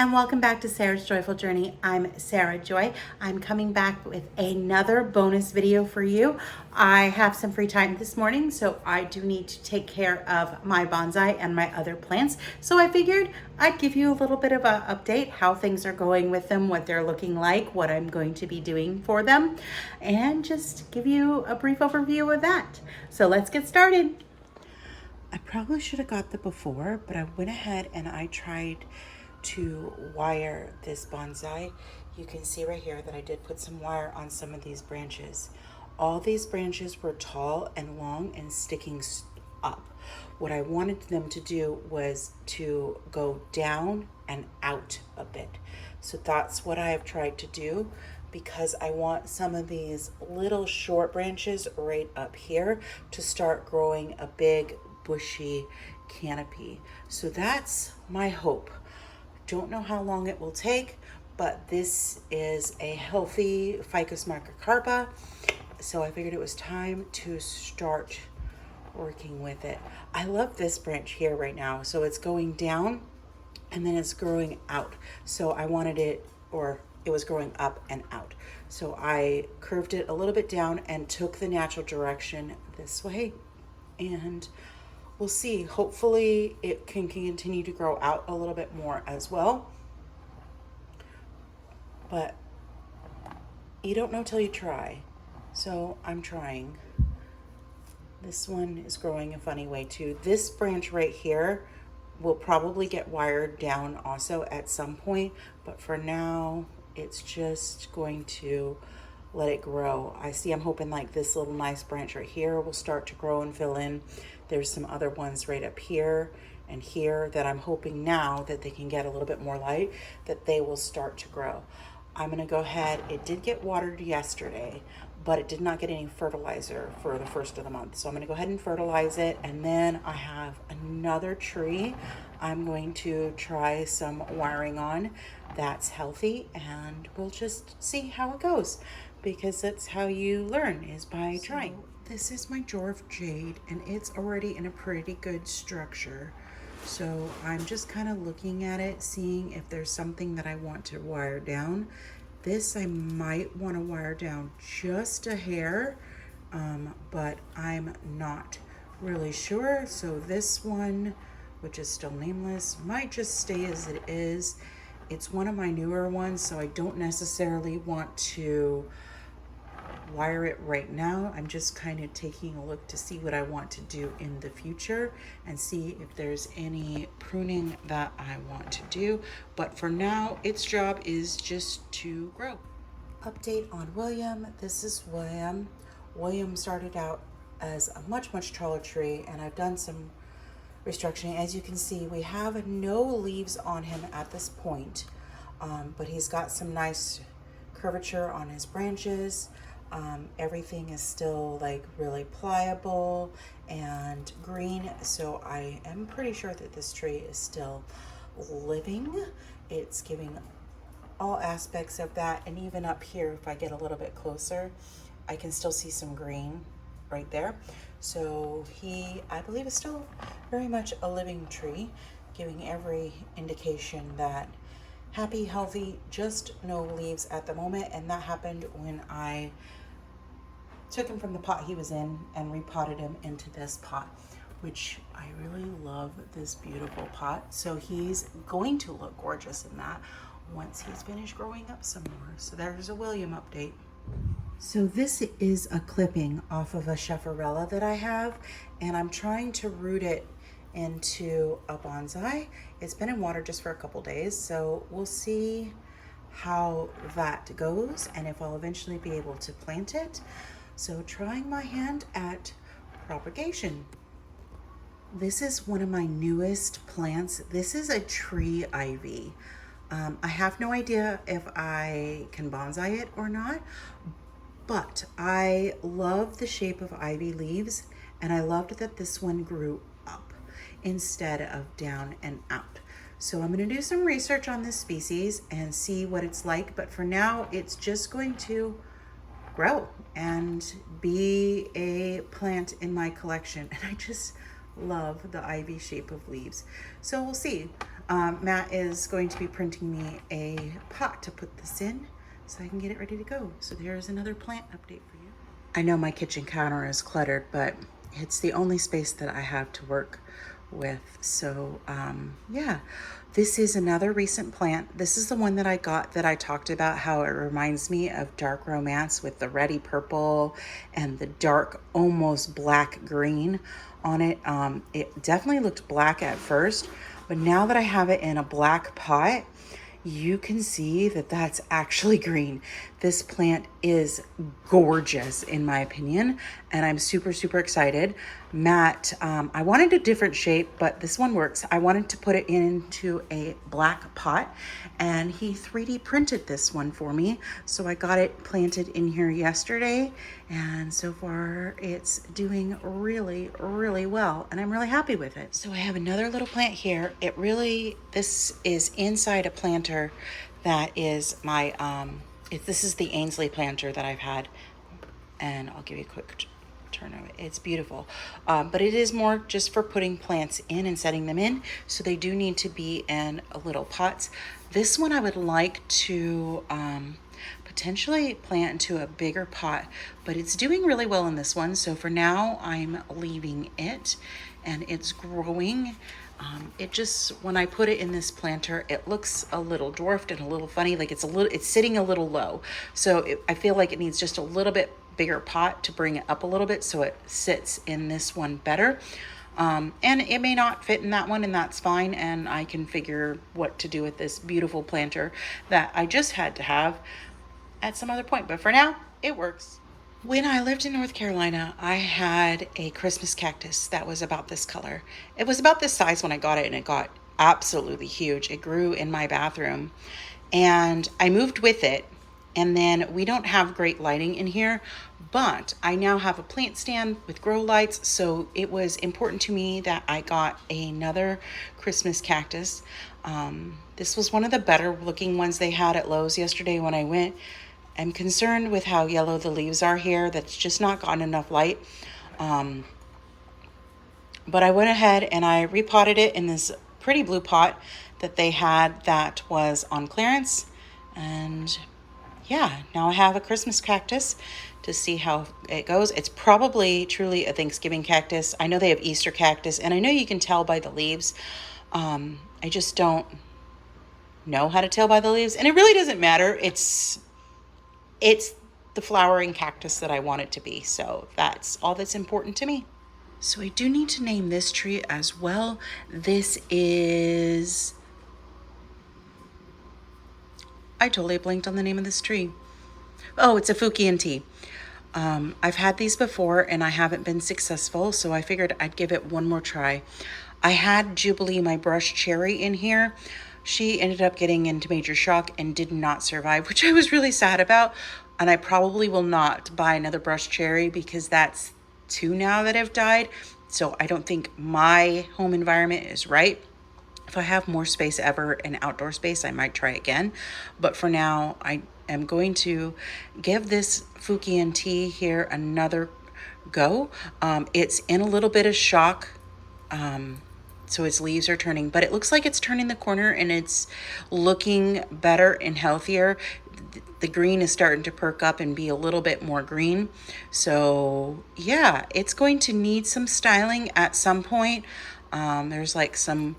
and welcome back to Sarah's Joyful Journey. I'm Sarah Joy. I'm coming back with another bonus video for you. I have some free time this morning, so I do need to take care of my bonsai and my other plants. So I figured I'd give you a little bit of an update, how things are going with them, what they're looking like, what I'm going to be doing for them, and just give you a brief overview of that. So let's get started. I probably should have got the before, but I went ahead and I tried to wire this bonsai. You can see right here that I did put some wire on some of these branches. All these branches were tall and long and sticking up. What I wanted them to do was to go down and out a bit. So that's what I have tried to do, because I want some of these little short branches right up here to start growing a big bushy canopy. So that's my hope. Don't know how long it will take, but this is a healthy Ficus macrocarpa, so I figured it was time to start working with it. I love this branch here right now. So it's going down and then it's growing out. So I wanted it, or it was growing up and out. So I curved it a little bit down and took the natural direction this way, and we'll see. Hopefully it can continue to grow out a little bit more as well. But you don't know till you try. So I'm trying. This one is growing a funny way too. This branch right here will probably get wired down also at some point, but for now it's just going to let it grow. I'm hoping like this little nice branch right here will start to grow and fill in. There's some other ones right up here and here that I'm hoping now that they can get a little bit more light, that they will start to grow. I'm gonna go ahead, it did get watered yesterday, but it did not get any fertilizer for the first of the month. So I'm gonna go ahead and fertilize it. And then I have another tree I'm going to try some wiring on that's healthy, and we'll just see how it goes, because that's how you learn, is by trying. This is my dwarf jade, and it's already in a pretty good structure. So I'm just kind of looking at it, seeing if there's something that I want to wire down. This I might want to wire down just a hair, but I'm not really sure. So this one, which is still nameless, might just stay as it is. It's one of my newer ones, so I don't necessarily want to wire it right now. I'm just kind of taking a look to see what I want to do in the future and see if there's any pruning that I want to do. But for now, its job is just to grow. Update on William. This is William. William started out as a much taller tree, and I've done some restructuring. As you can see, we have no leaves on him at this point, but he's got some nice curvature on his branches. Everything is still like really pliable and green, so I am pretty sure that this tree is still living. It's giving all aspects of that, and even up here, if I get a little bit closer, I can still see some green right there. So I believe, is still very much a living tree, giving every indication that happy, healthy, just no leaves at the moment. And that happened when I took him from the pot he was in and repotted him into this pot, which I really love this beautiful pot. So he's going to look gorgeous in that once he's finished growing up some more. So there's a William update. So this is a clipping off of a Schefferella that I have, and I'm trying to root it into a bonsai. It's been in water just for a couple days, so we'll see how that goes and if I'll eventually be able to plant it. So trying my hand at propagation. This is one of my newest plants. This is a tree ivy. I have no idea if I can bonsai it or not, but I love the shape of ivy leaves, and I loved that this one grew up instead of down and out. So I'm going to do some research on this species and see what it's like, but for now it's just going to grow and be a plant in my collection. And I just love the ivy shape of leaves. So we'll see. Matt is going to be printing me a pot to put this in so I can get it ready to go. So there's another plant update for you. I know my kitchen counter is cluttered, but it's the only space that I have to work with. So yeah, this is another recent plant. This is the one that I got that I talked about how it reminds me of Dark Romance with the reddy purple and the dark almost black green on it. It definitely looked black at first, but now that I have it in a black pot, you can see that that's actually green. This plant is gorgeous in my opinion, and I'm super, super excited. Matt, I wanted a different shape, but this one works. I wanted to put it into a black pot, and he 3D printed this one for me. So I got it planted in here yesterday, and so far it's doing really, really well, and I'm really happy with it. So I have another little plant here. This is inside a planter that is my, this is the Ainsley planter that I've had, and I'll give you a quick turn of it. It's beautiful, but it is more just for putting plants in and setting them in, so they do need to be in little pots. This one I would like to potentially plant into a bigger pot, but it's doing really well in this one, so for now I'm leaving it, and it's growing. It just, when I put it in this planter, it looks a little dwarfed and a little funny, like it's sitting a little low. So I feel like it needs just a little bit bigger pot to bring it up a little bit so it sits in this one better. And it may not fit in that one, and that's fine. And I can figure what to do with this beautiful planter that I just had to have at some other point. But for now, it works. When I lived in North Carolina, I had a Christmas cactus that was about this color. It was about this size when I got it, and it got absolutely huge. It grew in my bathroom, and I moved with it. And then we don't have great lighting in here, but I now have a plant stand with grow lights. So it was important to me that I got another Christmas cactus. This was one of the better looking ones they had at Lowe's yesterday when I went. I'm concerned with how yellow the leaves are here. That's just not gotten enough light. But I went ahead and I repotted it in this pretty blue pot that they had that was on clearance. And yeah, now I have a Christmas cactus to see how it goes. It's probably truly a Thanksgiving cactus. I know they have Easter cactus, and I know you can tell by the leaves. I just don't know how to tell by the leaves, and it really doesn't matter. It's the flowering cactus that I want it to be. So that's all that's important to me. So I do need to name this tree as well. This is, I totally blanked on the name of this tree. Oh, it's a Fukian tea. I've had these before and I haven't been successful, so I figured I'd give it one more try. I had Jubilee, my brush cherry, in here. She ended up getting into major shock and did not survive, which I was really sad about. And I probably will not buy another brush cherry because that's 2 now that have died. So I don't think my home environment is right. If I have more space ever, an outdoor space, I might try again. But for now, I am going to give this Fukian tea here another go. It's in a little bit of shock. So its leaves are turning, but it looks like it's turning the corner and it's looking better and healthier. The green is starting to perk up and be a little bit more green. So yeah, it's going to need some styling at some point. There's like some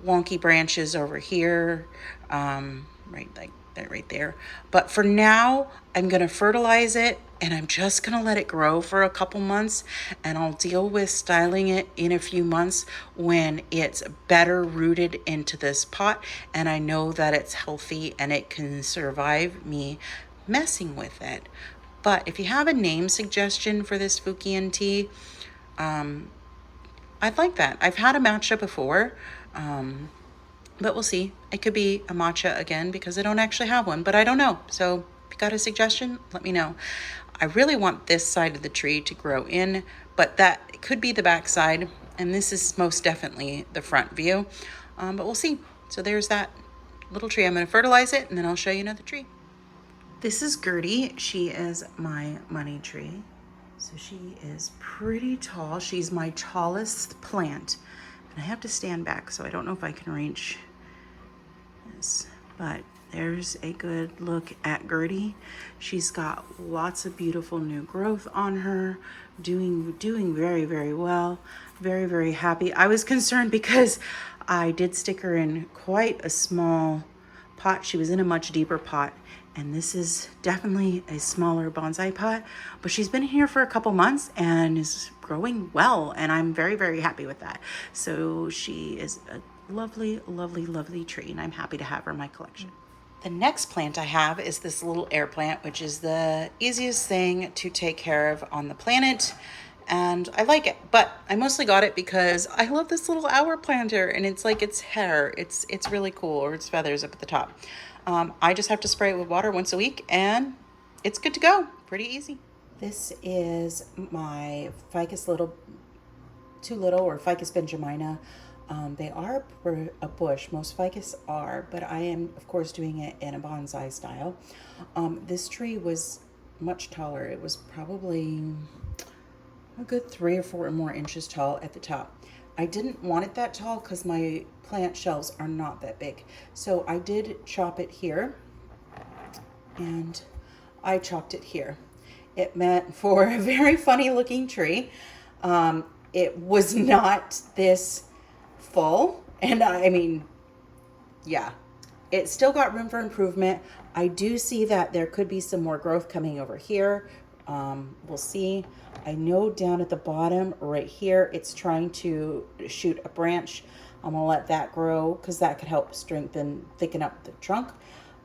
wonky branches over here, right like that right there. But for now, I'm going to fertilize it and I'm just going to let it grow for a couple months, and I'll deal with styling it in a few months when it's better rooted into this pot and I know that it's healthy and it can survive me messing with it. But if you have a name suggestion for this Fukian tea, I'd like that. I've had a matcha before, but we'll see. It could be a matcha again because I don't actually have one, but I don't know. So if you got a suggestion, let me know. I really want this side of the tree to grow in, but that could be the back side, and this is most definitely the front view, but we'll see. So there's that little tree. I'm going to fertilize it, and then I'll show you another tree. This is Gertie. She is my money tree. So she is pretty tall. She's my tallest plant. And I have to stand back, so I don't know if I can reach goodness. But there's a good look at Gertie. She's got lots of beautiful new growth on her, doing very, very well. Very, very happy. I was concerned because I did stick her in quite a small pot. She was in a much deeper pot, and this is definitely a smaller bonsai pot, but she's been here for a couple months and is growing well, and I'm very, very happy with that. So she is a lovely, lovely, lovely tree, and I'm happy to have her in my collection. The next plant I have is this little air plant, which is the easiest thing to take care of on the planet. And I like it, but I mostly got it because I love this little hour planter, and it's like its hair. It's really cool, or its feathers up at the top. I just have to spray it with water once a week, and it's good to go. Pretty easy. This is my Ficus Little or Ficus benjamina. They are a bush. Most ficus are, but I am, of course, doing it in a bonsai style. This tree was much taller. It was probably a good 3 or 4 or more inches tall at the top. I didn't want it that tall because my plant shelves are not that big. So I did chop it here, and I chopped it here. It meant for a very funny looking tree. It was not this full, and I mean, yeah, it still got room for improvement. I do see that there could be some more growth coming over here. We'll see. I know down at the bottom right here, it's trying to shoot a branch. I'm gonna let that grow because that could help thicken up the trunk.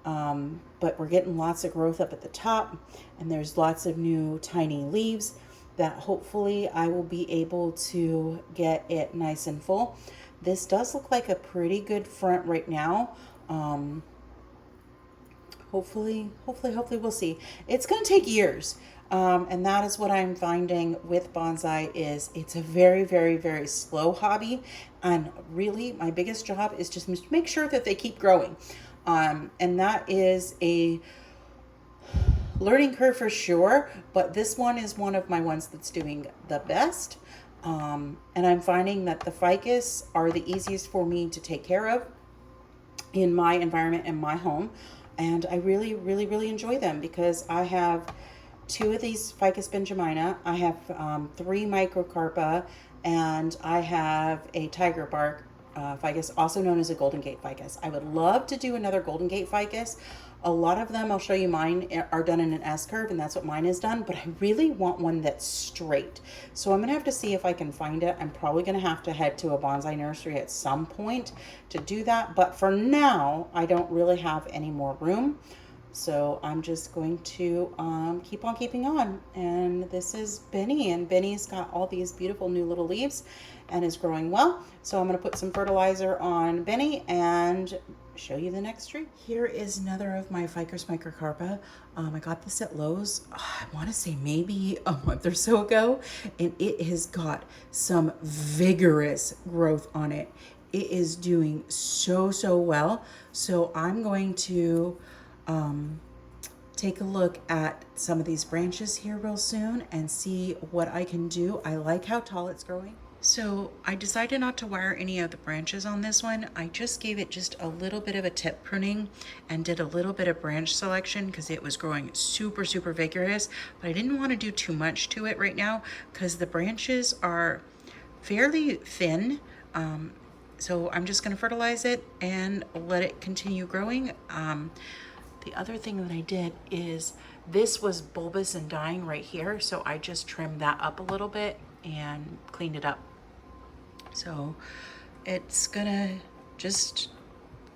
But we're getting lots of growth up at the top, and there's lots of new tiny leaves that hopefully I will be able to get it nice and full. This does look like a pretty good front right now. Hopefully we'll see. It's going to take years. And that is what I'm finding with bonsai is it's a very, very, very slow hobby. And really my biggest job is just make sure that they keep growing. And that is a learning curve for sure, but this one is one of my ones that's doing the best. And I'm finding that the ficus are the easiest for me to take care of in my environment, in my home. And I really, really, really enjoy them because I have 2 of these Ficus benjamina. I have 3 microcarpa, and I have a tiger bark ficus, also known as a Golden Gate ficus. I would love to do another Golden Gate ficus. A lot of them, I'll show you mine, are done in an S-curve, and that's what mine is done, but I really want one that's straight. So I'm gonna have to see if I can find it. I'm probably gonna have to head to a bonsai nursery at some point to do that, but for now, I don't really have any more room. So I'm just going to keep on keeping on. And this is Benny, and Benny's got all these beautiful new little leaves and is growing well. So I'm going to put some fertilizer on Benny and show you the next tree. Here is another of my Ficus microcarpa. I got this at Lowe's, I want to say maybe a month or so ago, and it has got some vigorous growth on it. It is doing so well. So I'm going to take a look at some of these branches here real soon and see what I can do. I like how tall it's growing. So I decided not to wire any of the branches on this one. I just gave it just a little bit of a tip pruning and did a little bit of branch selection because it was growing super vigorous, but I didn't want to do too much to it right now because the branches are fairly thin. So I'm just going to fertilize it and let it continue growing. The other thing that I did is this was bulbous and dying right here, so I just trimmed that up a little bit and cleaned it up. So it's gonna just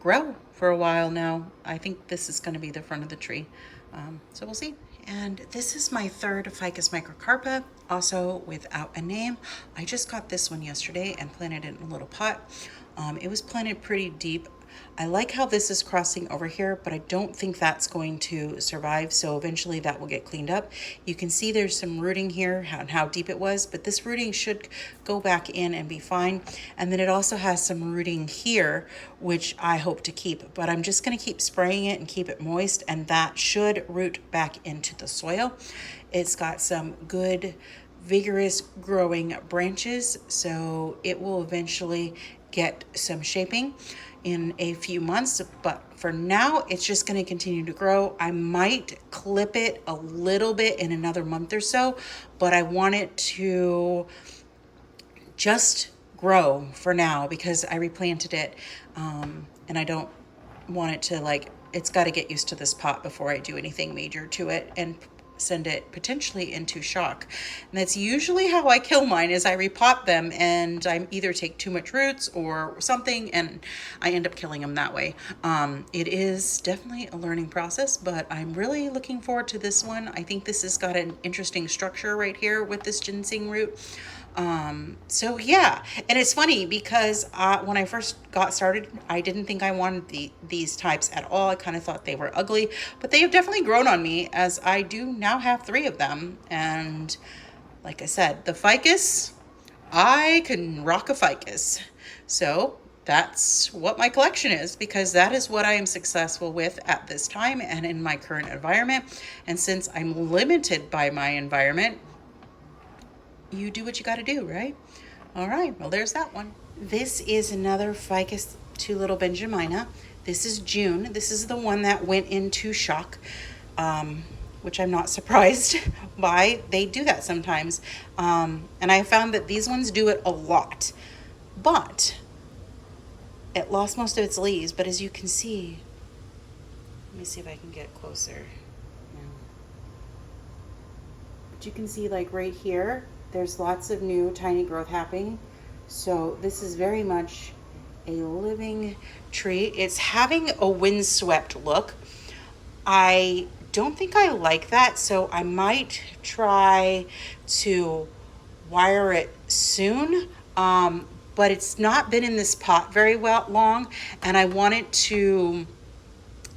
grow for a while now. I think this is gonna be the front of the tree. So we'll see. And this is my 3rd Ficus microcarpa, also without a name. I just got this one yesterday and planted it in a little pot. It was planted pretty deep. I like how this is crossing over here, but I don't think that's going to survive, so eventually that will get cleaned up. You can see there's some rooting here and how deep it was, but this rooting should go back in and be fine. And then it also has some rooting here, which I hope to keep, but I'm just going to keep spraying it and keep it moist, and that should root back into the soil. It's got some good, vigorous growing branches, so it will eventually get some shaping. in a few months, but for now it's just going to continue to grow. I might clip it a little bit in another month or so, but I want it to just grow for now because I replanted it, and I don't want it to, like, it's got to get used to this pot before I do anything major to it and send it potentially into shock. And that's usually how I kill mine, is I repot them and I either take too much roots or something and I end up killing them that way. It is definitely a learning process, but I'm really looking forward to this one. I think this has got an interesting structure right here with this ginseng root. So yeah, and it's funny because when I first got started, I didn't think I wanted these types at all. I kind of thought they were ugly, but they have definitely grown on me, as I do now have 3 of them. And like I said, the ficus, I can rock a ficus. So that's what my collection is, because that is what I am successful with at this time and in my current environment. And since I'm limited by my environment, you do what you got to do, right? All right, well, there's that one. This is another ficus to little Benjamina. This is June. This is the one that went into shock, which I'm not surprised by. They do that sometimes. And I found that these ones do it a lot, but it lost most of its leaves. But as you can see, let me see if I can get closer. But you can see, like right here, there's lots of new tiny growth happening. So this is very much a living tree. It's having a windswept look. I don't think I like that, so I might try to wire it soon. But it's not been in this pot very long, and I want it to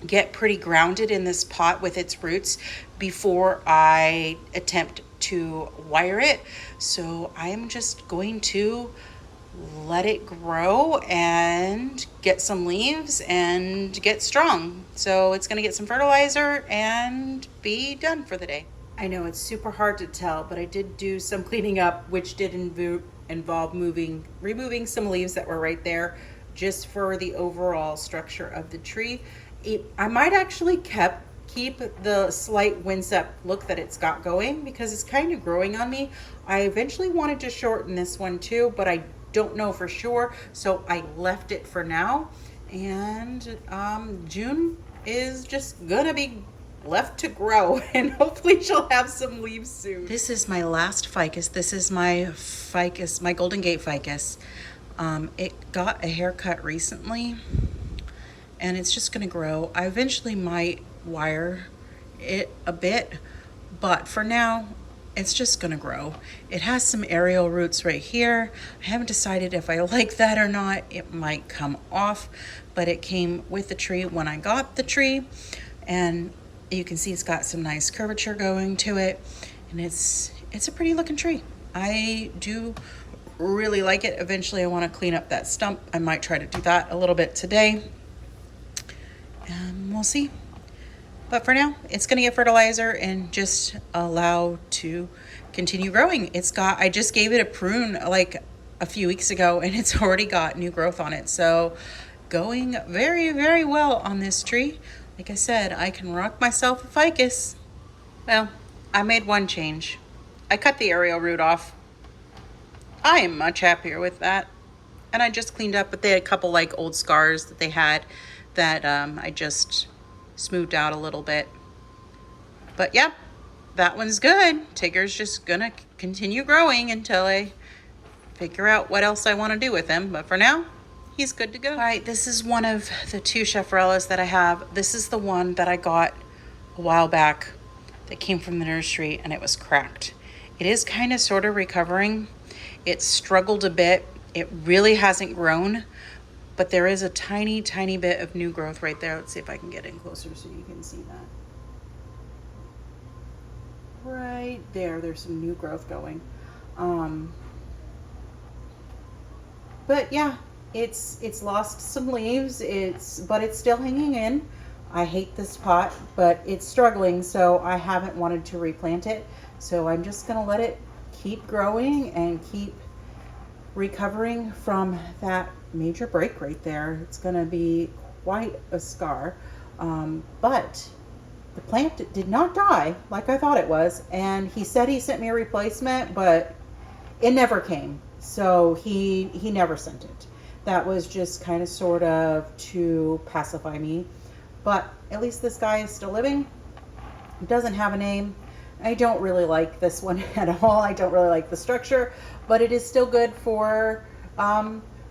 get pretty grounded in this pot with its roots before I attempt to wire it. So I am just going to let it grow and get some leaves and get strong. So it's going to get some fertilizer and be done for the day. I know it's super hard to tell, but I did do some cleaning up, which did involve removing some leaves that were right there, just for the overall structure of the tree. I might actually keep the slight windswept look that it's got going, because it's kind of growing on me. I eventually wanted to shorten this one too, but I don't know for sure, so I left it for now. And June is just gonna be left to grow, and hopefully she'll have some leaves soon. This is my last ficus. This is my ficus, my Golden Gate ficus. It got a haircut recently, and it's just gonna grow. I eventually might wire it a bit, but for now it's just gonna grow. It has some aerial roots right here. I haven't decided if I like that or not. It might come off, but it came with the tree when I got the tree, and you can see it's got some nice curvature going to it, and it's a pretty looking tree. I do really like it. Eventually I want to clean up that stump. I might try to do that a little bit today, and we'll see. But for now, it's going to get fertilizer and just allow to continue growing. I just gave it a prune like a few weeks ago, and it's already got new growth on it. So going very, very well on this tree. Like I said, I can rock myself a ficus. Well, I made one change. I cut the aerial root off. I am much happier with that. And I just cleaned up, but they had a couple like old scars that they had that I just smoothed out a little bit. But yeah, that one's good. Tigger's just gonna continue growing until I figure out what else I want to do with him. But for now, he's good to go. All right, this is one of the 2 Chaparrallas that I have. This is the one that I got a while back that came from the nursery, and it was cracked. It is kind of sort of recovering. It struggled a bit. It really hasn't grown, but there is a tiny, tiny bit of new growth right there. Let's see if I can get in closer so you can see that. Right there, there's some new growth going. But yeah, it's lost some leaves, but it's still hanging in. I hate this pot, but it's struggling, so I haven't wanted to replant it. So I'm just gonna let it keep growing and keep recovering from that major break right there. It's going to be quite a scar. But the plant did not die like I thought it was. And he said he sent me a replacement, but it never came. So he never sent it. That was just kind of sort of to pacify me. But at least this guy is still living. He doesn't have a name. I don't really like this one at all. I don't really like the structure, but it is still good for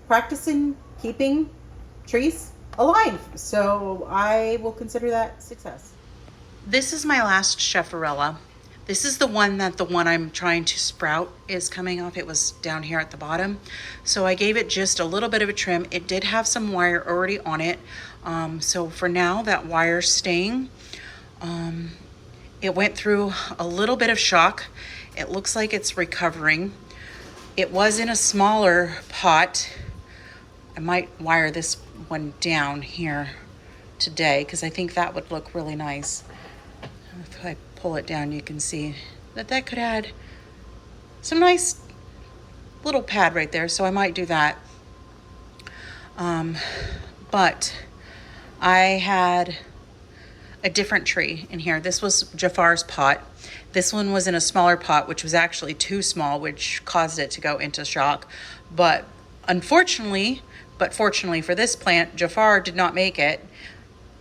practicing keeping trees alive. So I will consider that success. This is my last Schefferella. This is the one I'm trying to sprout is coming off. It was down here at the bottom. So I gave it just a little bit of a trim. It did have some wire already on it. So for now, that wire's staying. It went through a little bit of shock. It looks like it's recovering. It was in a smaller pot. I might wire this one down here today because I think that would look really nice. If I pull it down, you can see that could add some nice little pad right there. So I might do that. But I had a different tree in here. This was Jafar's pot. This one was in a smaller pot, which was actually too small, which caused it to go into shock. But fortunately for this plant, Jafar did not make it.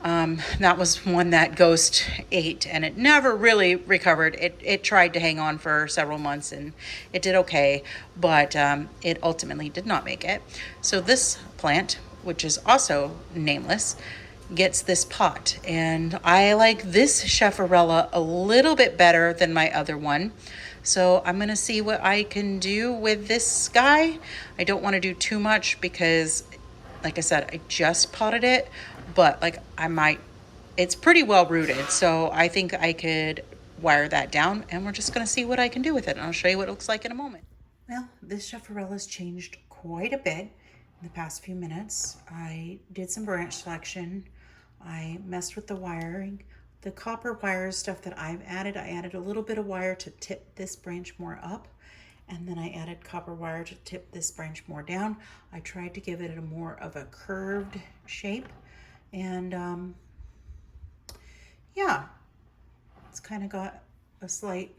That was one that Ghost ate, and it never really recovered. It tried to hang on for several months, and it did okay, but it ultimately did not make it. So this plant, which is also nameless, gets this pot, and I like this Schefferella a little bit better than my other one. So I'm gonna see what I can do with this guy. I don't want to do too much because, like I said, I just potted it, but it's pretty well rooted, so I think I could wire that down, and we're just gonna see what I can do with it, and I'll show you what it looks like in a moment. Well, this Schefferella's changed quite a bit in the past few minutes. I did some branch selection. I messed with the wiring. The copper wire stuff that I added a little bit of wire to tip this branch more up, and then I added copper wire to tip this branch more down. I tried to give it a more of a curved shape, and yeah, it's kind of got a slight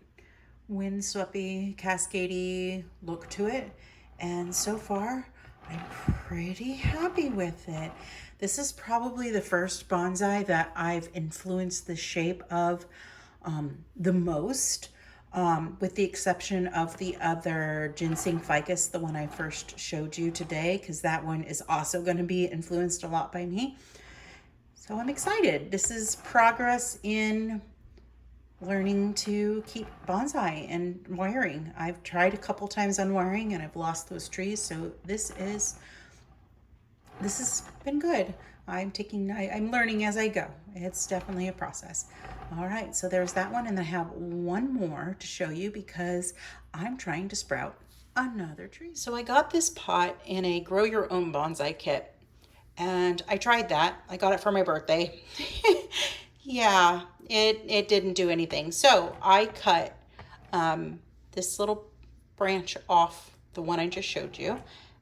windsweepy, cascadey look to it, and so far I'm pretty happy with it. This is probably the first bonsai that I've influenced the shape of the most, with the exception of the other ginseng ficus, the one I first showed you today, because that one is also going to be influenced a lot by me. So I'm excited. This is progress in learning to keep bonsai and wiring. I've tried a couple times on wiring and I've lost those trees, so this has been good. I'm learning as I go. It's definitely a process. All right, so there's that one, and I have one more to show you because I'm trying to sprout another tree. So I got this pot in a grow your own bonsai kit, and I tried that. I got it for my birthday. Yeah, it didn't do anything. So I cut this little branch off the one I just showed you,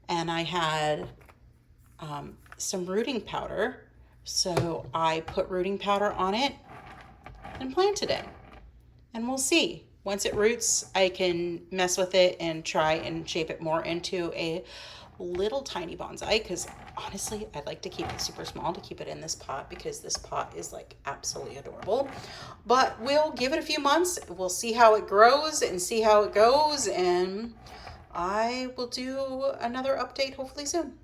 and I had some rooting powder. So I put rooting powder on it and planted it. And we'll see. Once it roots, I can mess with it and try and shape it more into a little tiny bonsai, because honestly, I'd like to keep it super small to keep it in this pot, because this pot is like absolutely adorable. But we'll give it a few months. We'll see how it grows and see how it goes, and I will do another update hopefully soon.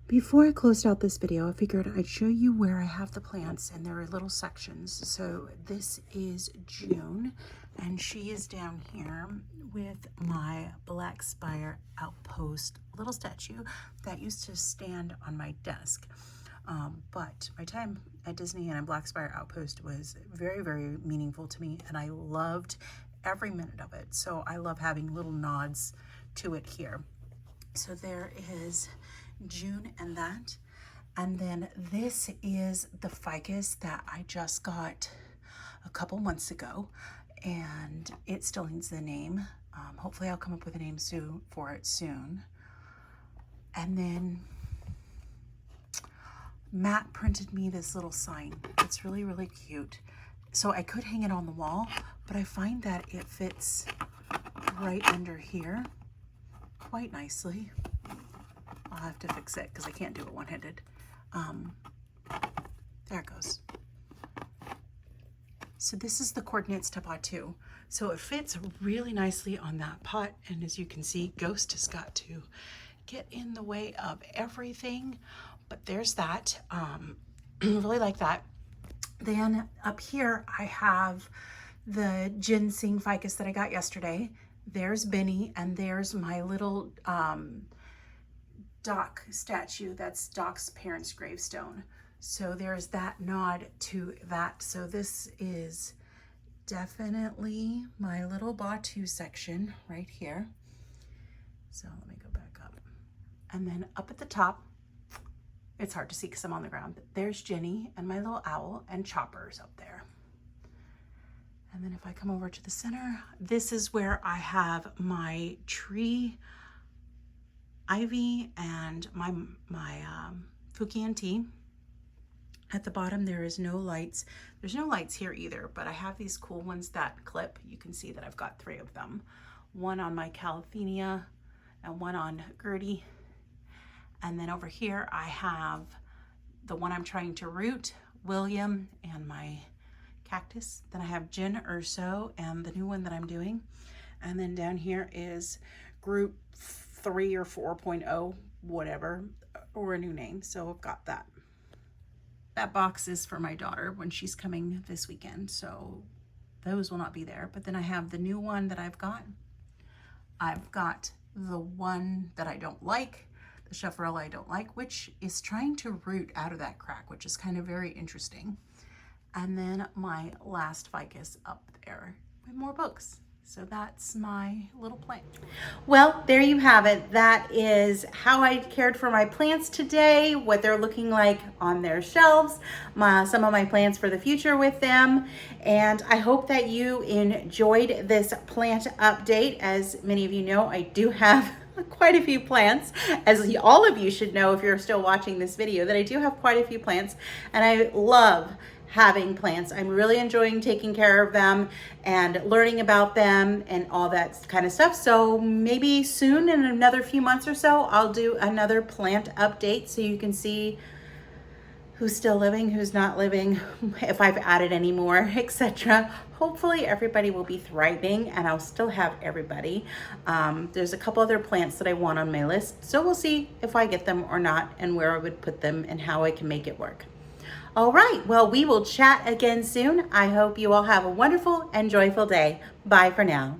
Before I closed out this video, I figured I'd show you where I have the plants, and there are little sections. So this is June, and she is down here with my Black Spire Outpost little statue that used to stand on my desk. But my time at Disney and Black Spire Outpost was very, very meaningful to me, and I loved every minute of it. So I love having little nods to it here. So there is June and that. And then this is the ficus that I just got a couple months ago, and it still needs the name. Hopefully I'll come up with a name for it soon. And then Matt printed me this little sign. It's really, really cute. So I could hang it on the wall, but I find that it fits right under here quite nicely. I'll have to fix it because I can't do it one-handed. There it goes. So this is the coordinates to pot 2. So it fits really nicely on that pot. And as you can see, Ghost has got to get in the way of everything. But there's that. Really like that. Then up here, I have the ginseng ficus that I got yesterday. There's Benny, and there's my little Doc statue. That's Doc's parents' gravestone. So there's that nod to that. So this is definitely my little Batu section right here. So let me go back up. And then up at the top, it's hard to see because I'm on the ground, but there's Jenny and my little owl, and Chopper's up there. And then if I come over to the center, this is where I have my tree ivy and my Fukian tea. At the bottom, there is no lights. There's no lights here either, but I have these cool ones that clip. You can see that I've got 3 of them. One on my Calathenia and one on Gertie. And then over here, I have the one I'm trying to root, William, and my cactus. Then I have Jen Urso and the new one that I'm doing. And then down here is group 3 or 4.0, whatever, or a new name. So I've got that. That box is for my daughter when she's coming this weekend, so those will not be there. But then I have the new one that I've got. I've got the one that I don't like, the Chaparral I don't like, which is trying to root out of that crack, which is kind of very interesting. And then my last ficus up there with more books. So that's my little plant. Well, there you have it. That is how I cared for my plants today, what they're looking like on their shelves, some of my plans for the future with them. And I hope that you enjoyed this plant update. As many of you know, I do have quite a few plants, as all of you should know if you're still watching this video, that I do have quite a few plants, and I love having plants. I'm really enjoying taking care of them and learning about them and all that kind of stuff. So maybe soon, in another few months or so, I'll do another plant update so you can see who's still living, who's not living, if I've added any more, etc. Hopefully everybody will be thriving and I'll still have everybody. There's a couple other plants that I want on my list, so we'll see if I get them or not and where I would put them and how I can make it work. All right, well, we will chat again soon. I hope you all have a wonderful and joyful day. Bye for now.